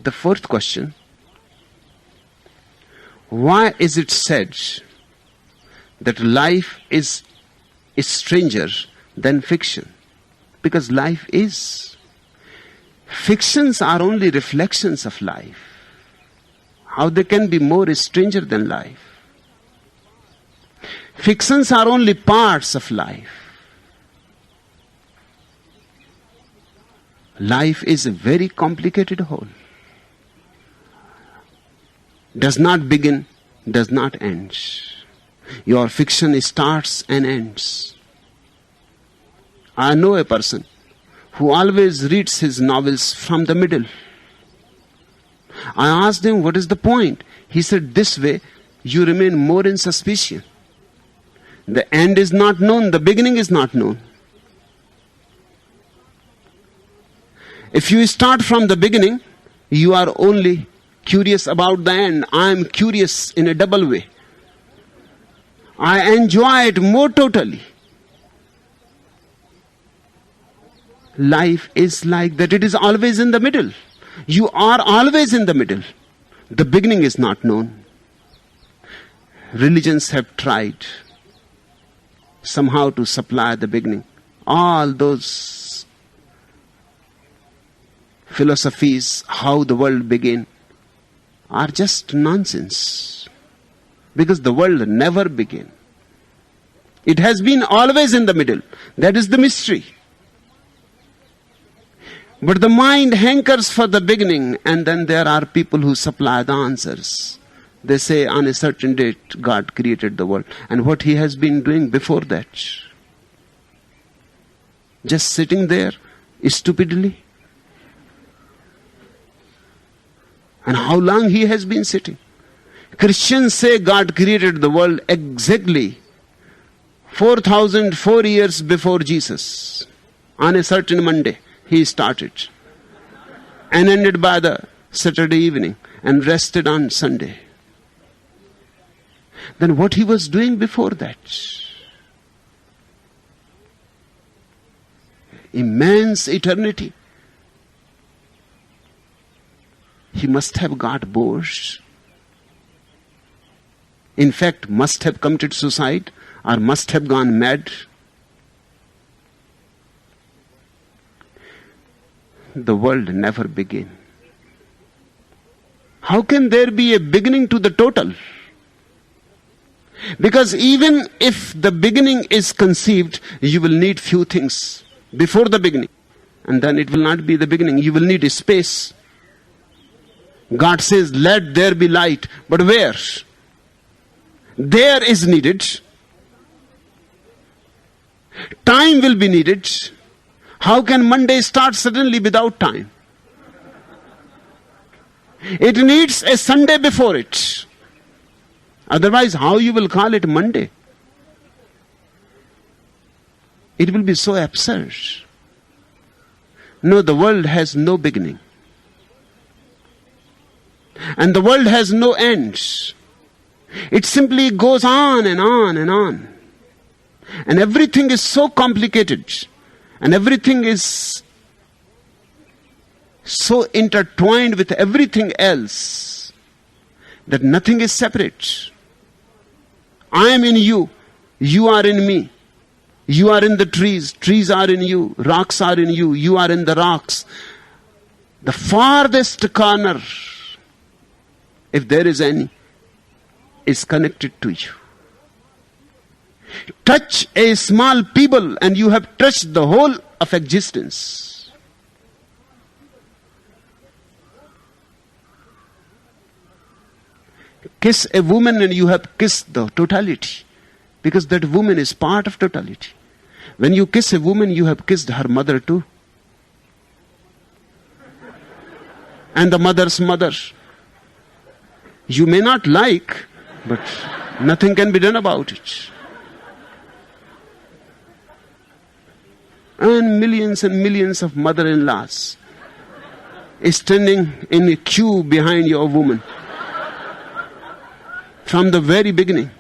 The fourth question: why is it said that life is stranger than fiction? Because life is. Fictions are only reflections of life. How they can be more stranger than life? Fictions are only parts of life. Life is a very complicated whole. Does not begin, does not end. Your fiction starts and ends. I know a person who always reads his novels from the middle. I asked him, what is the point? He said, this way you remain more in suspicion. The end is not known, the beginning is not known. If you start from the beginning, you are only curious about the end. I am curious in a double way. I enjoy it more totally. Life is like that. It is always in the middle. You are always in the middle. The beginning is not known. Religions have tried somehow to supply the beginning. All those philosophies, how the world began, are just nonsense. Because the world never began. It has been always in the middle. That is the mystery. But the mind hankers for the beginning, and then there are people who supply the answers. They say on a certain date God created the world, and what he has been doing before that. Just sitting there stupidly. And how long he has been sitting. Christians say God created the world exactly 4,004 years before Jesus. On a certain Monday he started and ended by the Saturday evening and rested on Sunday. Then what he was doing before that? Immense eternity. He must have got bored. In fact, must have committed suicide or must have gone mad. The world never began. How can there be a beginning to the total? Because even if the beginning is conceived, you will need few things before the beginning. And then it will not be the beginning. You will need a space. God says, let there be light. But where? There is needed. Time will be needed. How can Monday start suddenly without time? It needs a Sunday before it. Otherwise, how you will call it Monday? It will be so absurd. No, the world has no beginning. And the world has no end. It simply goes on and on and on. And everything is so complicated. And everything is so intertwined with everything else that nothing is separate. I am in you. You are in me. You are in the trees. Trees are in you. Rocks are in you. You are in the rocks. The farthest corner, if there is any, is connected to you. Touch a small pebble and you have touched the whole of existence. Kiss a woman and you have kissed the totality. Because that woman is part of totality. When you kiss a woman, you have kissed her mother too. And the mother's mother. You may not like, but nothing can be done about it. And millions of mother-in-laws standing in a queue behind your woman from the very beginning.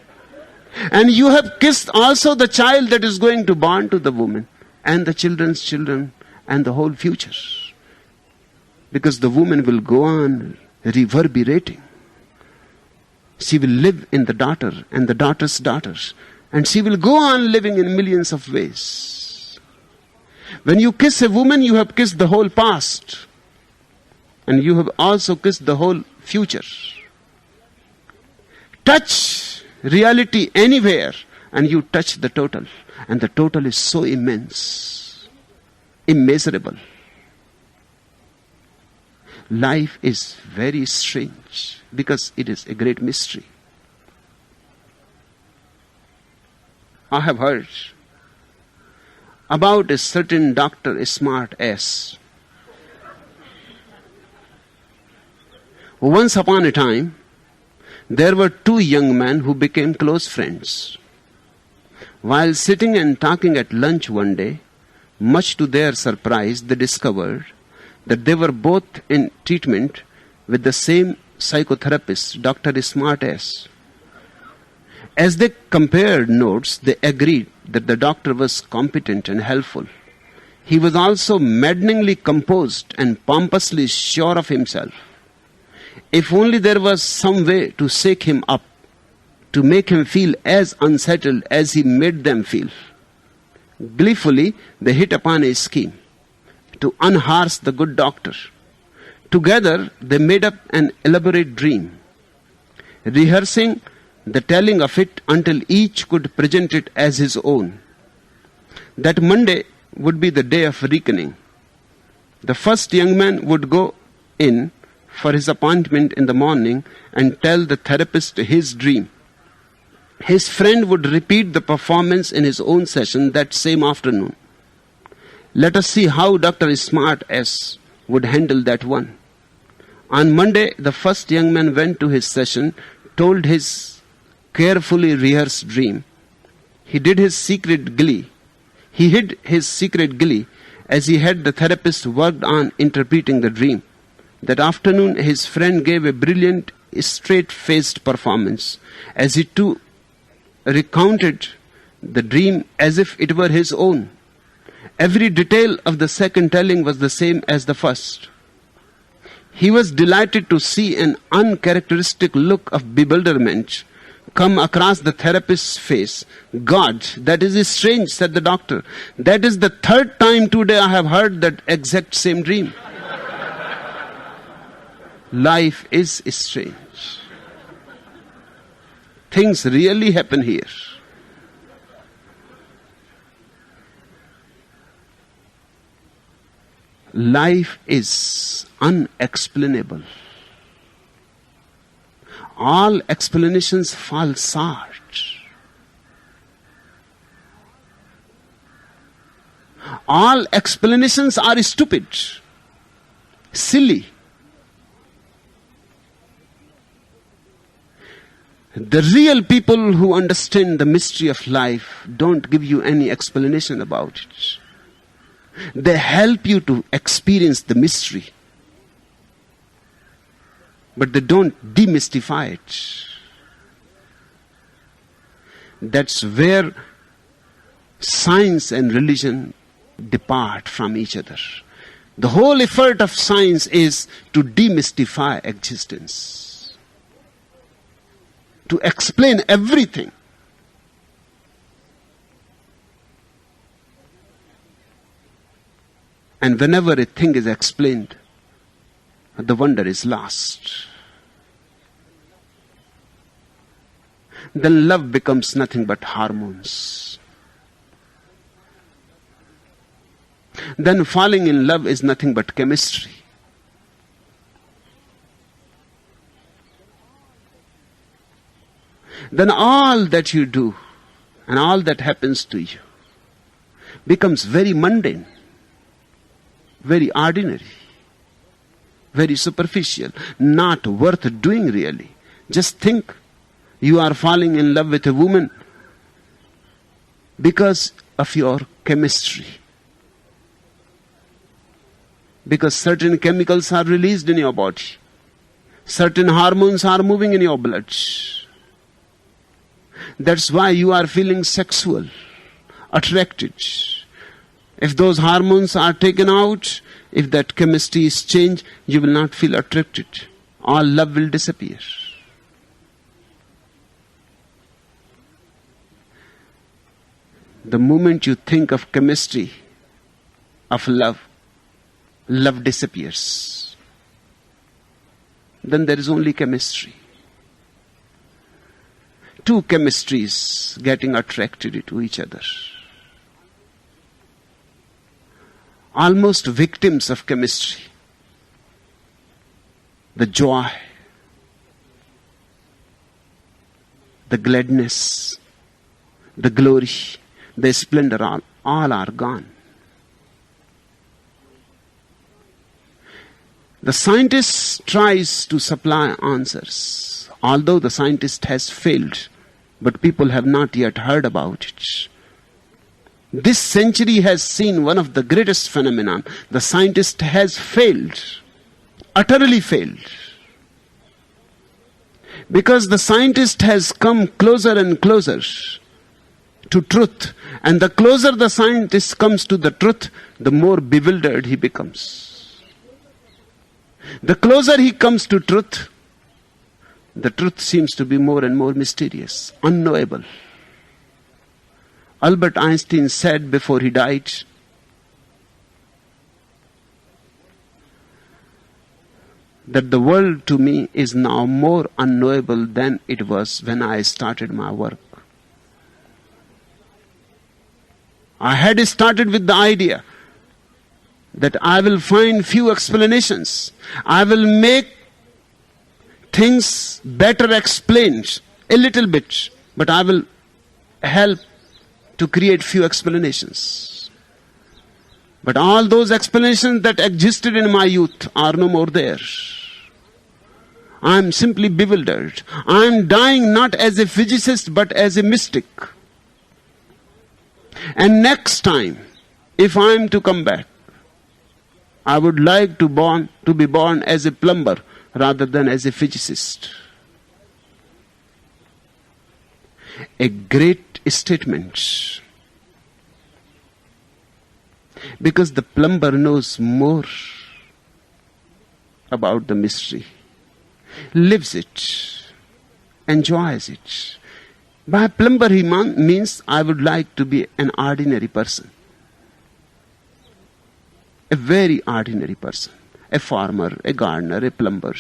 And you have kissed also the child that is going to born to the woman and the children's children and the whole future. Because the woman will go on reverberating. She will live in the daughter and the daughter's daughters. And she will go on living in millions of ways. When you kiss a woman, you have kissed the whole past. And you have also kissed the whole future. Touch reality anywhere and you touch the total. And the total is so immense, immeasurable. Life is very strange because it is a great mystery. I have heard about a certain doctor, a smart ass. Once upon a time, there were two young men who became close friends. While sitting and talking at lunch one day, much to their surprise, they discovered that they were both in treatment with the same psychotherapist, Dr. Smartass. As they compared notes, they agreed that the doctor was competent and helpful. He was also maddeningly composed and pompously sure of himself. If only there was some way to shake him up, to make him feel as unsettled as he made them feel. Gleefully, they hit upon a scheme to unhorse the good doctor. Together, they made up an elaborate dream, rehearsing the telling of it until each could present it as his own. That Monday would be the day of reckoning. The first young man would go in for his appointment in the morning and tell the therapist his dream. His friend would repeat the performance in his own session that same afternoon. Let us see how Dr. Smartass would handle that one. On Monday, the first young man went to his session, told his carefully rehearsed dream. He hid his secret glee as he had the therapist worked on interpreting the dream. That afternoon, his friend gave a brilliant, straight-faced performance as he too recounted the dream as if it were his own. Every detail of the second telling was the same as the first. He was delighted to see an uncharacteristic look of bewilderment come across the therapist's face. God, that is strange, said the doctor. That is the third time today I have heard that exact same dream. Life is strange. Things really happen here. Life is unexplainable. All explanations fall short. All explanations are stupid, silly. The real people who understand the mystery of life don't give you any explanation about it. They help you to experience the mystery. But they don't demystify it. That's where science and religion depart from each other. The whole effort of science is to demystify existence, to explain everything. And whenever a thing is explained, the wonder is lost. Then love becomes nothing but hormones. Then falling in love is nothing but chemistry. Then all that you do and all that happens to you becomes very mundane, very ordinary, very superficial, not worth doing really. Just think, you are falling in love with a woman because of your chemistry. Because certain chemicals are released in your body. Certain hormones are moving in your blood. That's why you are feeling sexual, attracted. If those hormones are taken out, If that chemistry is changed, you will not feel attracted. All love will disappear. The moment you think of chemistry of love, love disappears. Then there is only chemistry. Two chemistries getting attracted to each other. Almost victims of chemistry. The joy, the gladness, the glory, the splendor, all are gone. The scientist tries to supply answers, although the scientist has failed, but people have not yet heard about it. This century has seen one of the greatest phenomenon. The scientist has failed, utterly failed. Because the scientist has come closer and closer to truth. And the closer the scientist comes to the truth, the more bewildered he becomes. The closer he comes to truth, the truth seems to be more and more mysterious, unknowable. Albert Einstein said before he died, that the world to me is now more unknowable than it was when I started my work. I had started with the idea that I will find few explanations. I will make things better explained a little bit, but I will help to create few explanations. But all those explanations that existed in my youth are no more there. I am simply bewildered. I am dying not as a physicist but as a mystic. And next time, if I am to come back, I would like to be born as a plumber rather than as a physicist. A great statement. Because the plumber knows more about the mystery, lives it, enjoys it. By plumber he means I would like to be an ordinary person. A very ordinary person. A farmer, a gardener, a plumber.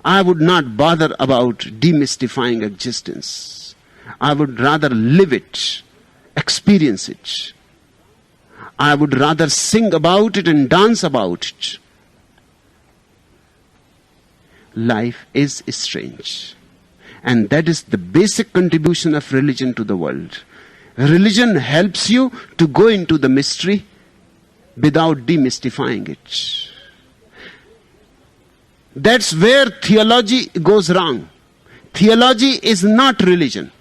I would not bother about demystifying existence. I would rather live it, experience it. I would rather sing about it and dance about it. Life is strange. And that is the basic contribution of religion to the world. Religion helps you to go into the mystery without demystifying it. That's where theology goes wrong. Theology is not religion.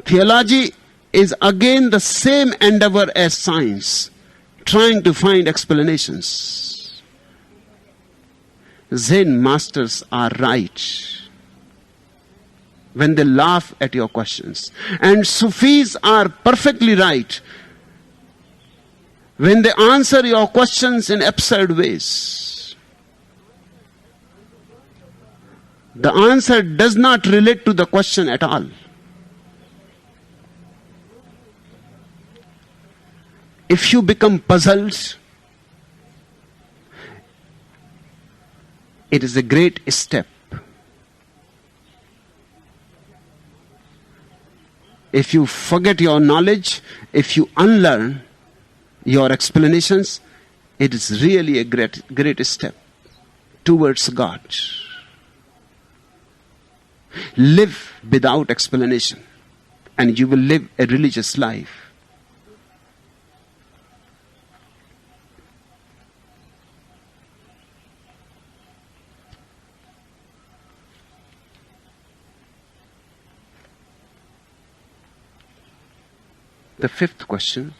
Theology is again the same endeavor as science, trying to find explanations. Zen masters are right when they laugh at your questions. And Sufis are perfectly right when they answer your questions in absurd ways. The answer does not relate to the question at all. If you become puzzled, it is a great step. If you forget your knowledge, if you unlearn your explanations, it is really a great step towards God. Live without explanation, and you will live a religious life. The fifth question.